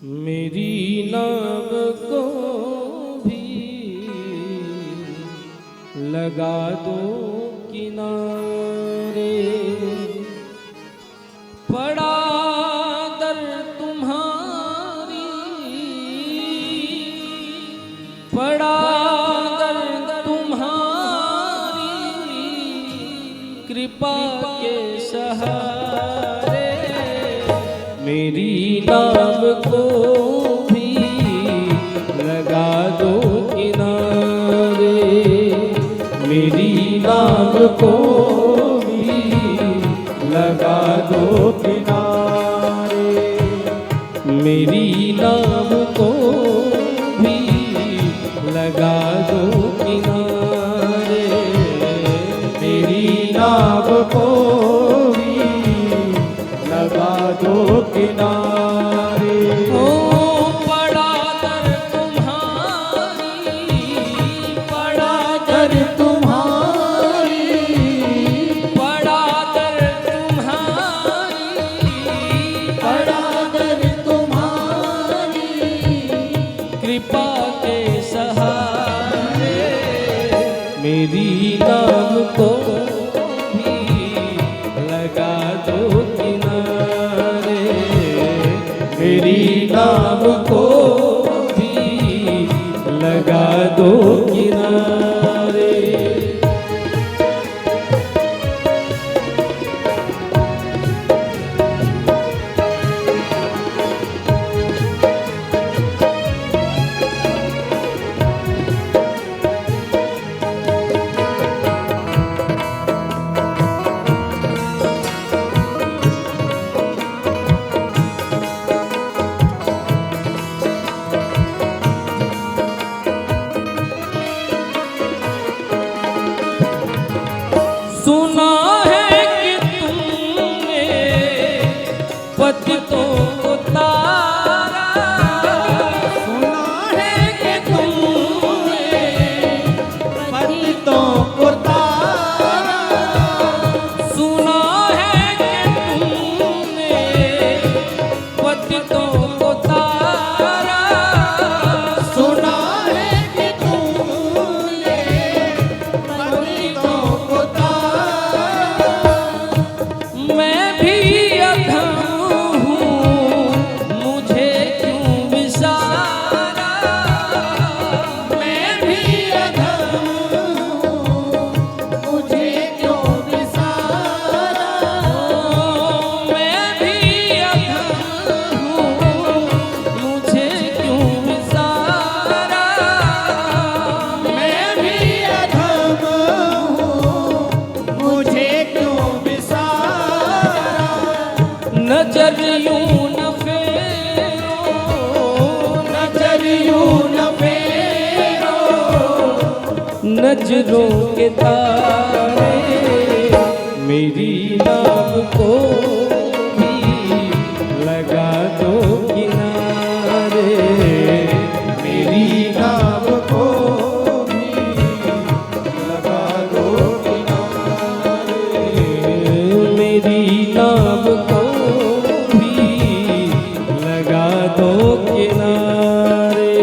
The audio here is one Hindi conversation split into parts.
मेरी नाव को भी लगा दो किनारे, पड़ा दर तुम्हारी, पड़ा दर तुम्हारी कृपा के सहारे। मेरी नाव को भी लगा दो किनारे, मेरी नाव को भी लगा दो किनारे, मेरी नाव को भी लगा दो किनारे, मेरी नाव को भी लगा दो किनारे। ओ पड़ा दर तुम्हारी, पड़ा दर तुम्हारी, पड़ा दर तुम्हारी, पड़ा दर तुम्हारी कृपा के सहारे। मेरी नाव को भी लगा दो किनारे, मेरी नाव को भी लगा दो किनारे। सुना है कि तुमने पतितों को तारा, सुना है कि तुमने पतितों को तारा, सुना है कि तुमने पतितों को तारा, सुना है कि तुमने पतितों को मैं भी अधम हूँ, मुझे क्यों विसारा, मैं भी अधम हूँ, मुझे क्यों विसारा, मैं भी अधम हूँ, मुझे क्यों विसारा, मैं भी अधम हूँ, मुझे क्यों विसारा। नजर यूं न फेरो, नजर यूं न फेरो, नजरों के तारे। मेरी नाव को भी लगा दो किनारे, मेरी नाव को भी लगा दो किनारे, मेरी नाव को लगा दो किनारे,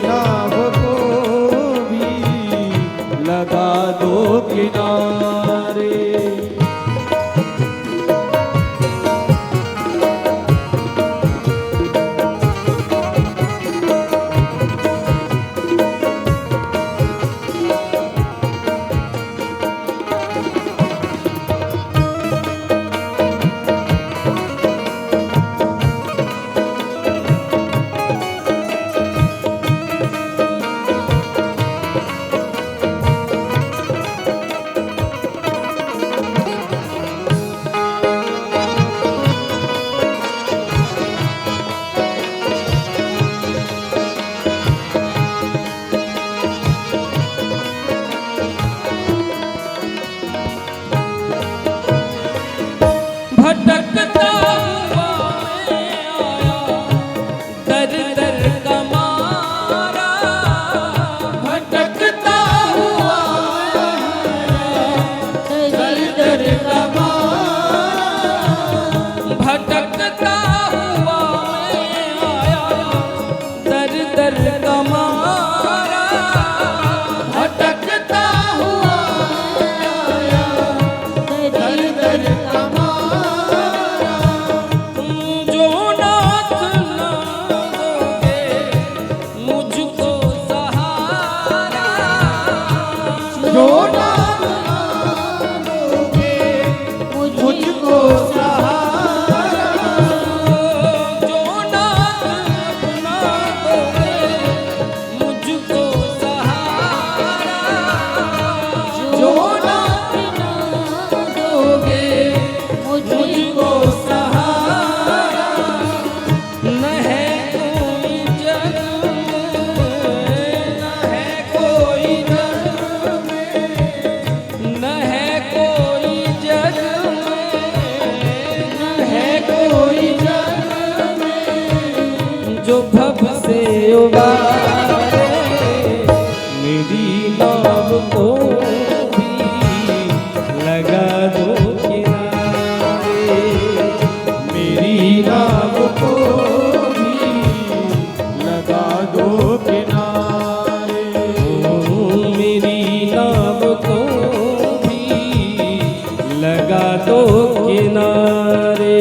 नाव को भी लगा दो किनारे। जो भव से उबारे, मेरी नाव को भी लगा दो किनारे, मेरी नाव को भी लगा दो किनारे, मेरी नाव को भी लगा दो किनारे।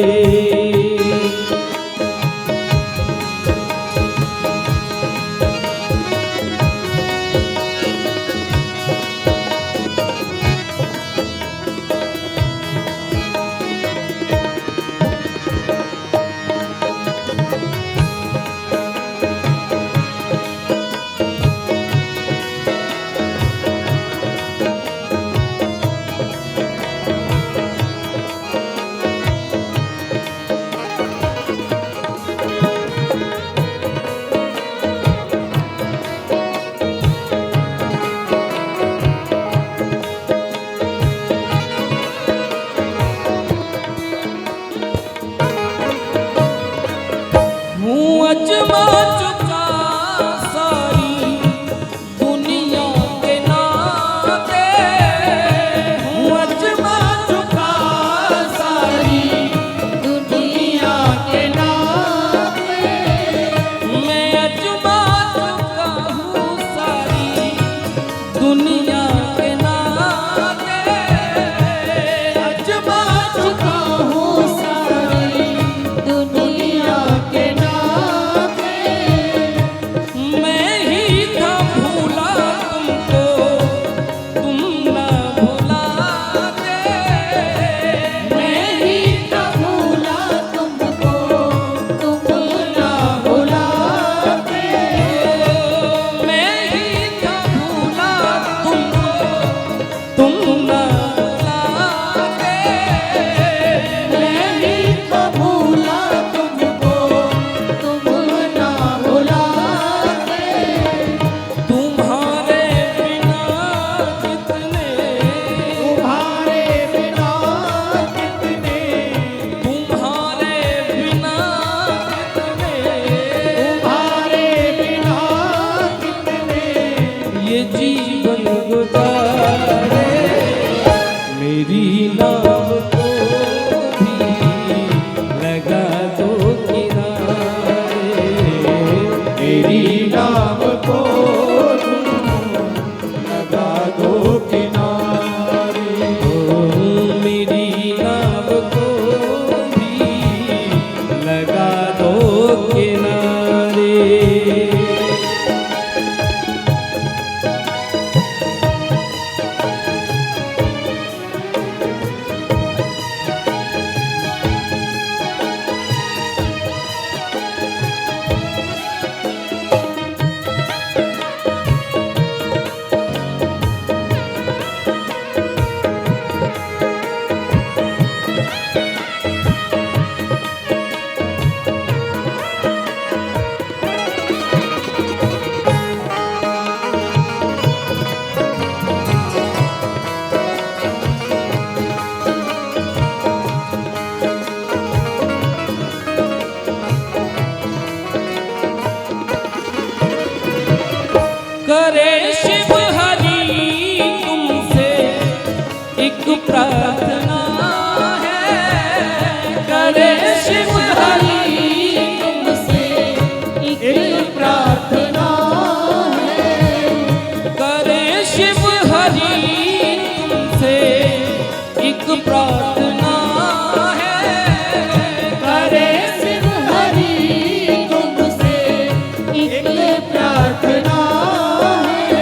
अजमा चुका सारी दुनिया के नाते, हूँ अजमा चुका सारी दुनिया के नाते, मैं अजमा चुका हूँ सारी दुनिया के नाते, अजमा चुका हूँ सारी दुनिया के जीवन गुजारे, मेरी नाव को भी लगा दो किनारे, मेरी नाव को लगा दो किनारे, मेरी नाव को भी लगा दो किनारे। करे शिव हरि तुमसे एक प्रार्थना है, करे शिव हरि तुमसे एक प्रार्थना है, करे शिव हरि तुमसे एक प्रार्थना है, करे शिव हरि तुमसे एक प्रार्थना है।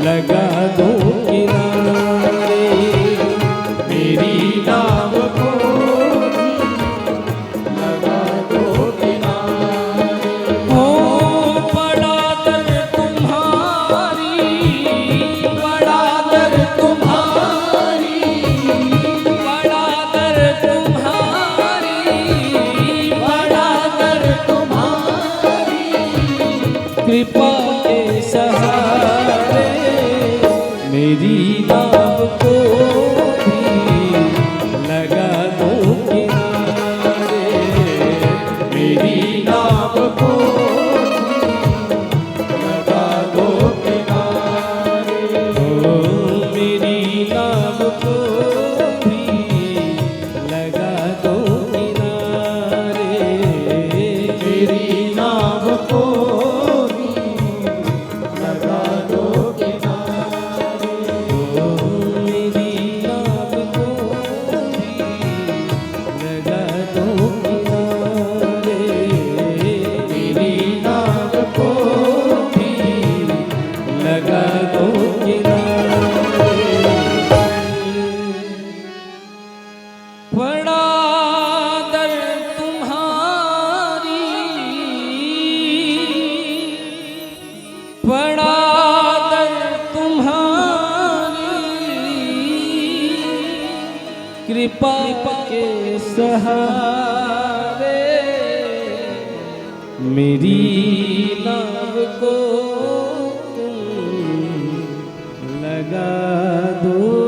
लगा दो किनारे, मेरी नाव को लगा दो किनारे। हो बड़ा दर तुम्हारी, बड़ा दर तुम्हारी, बड़ा दर तुम्हारी, बड़ा दर तुम्हारी, कृपा के सहारे मेरी नाव को भी लगा दो किनारे, मेरी नाव को भी लगा दो किनारे। ओ मेरी नाव को भी लगा दो किनारे, मेरी नाव को भी लगा दो किनारे। ओ मेरी नाव को भी लगा दो किनारे, मेरी नाव को भी लगा दो किनारे। बड़ा दर तुम्हारी, बड़ा दर तुम्हारी, कृपा के सहारे मेरी नाव को तुम लगा दो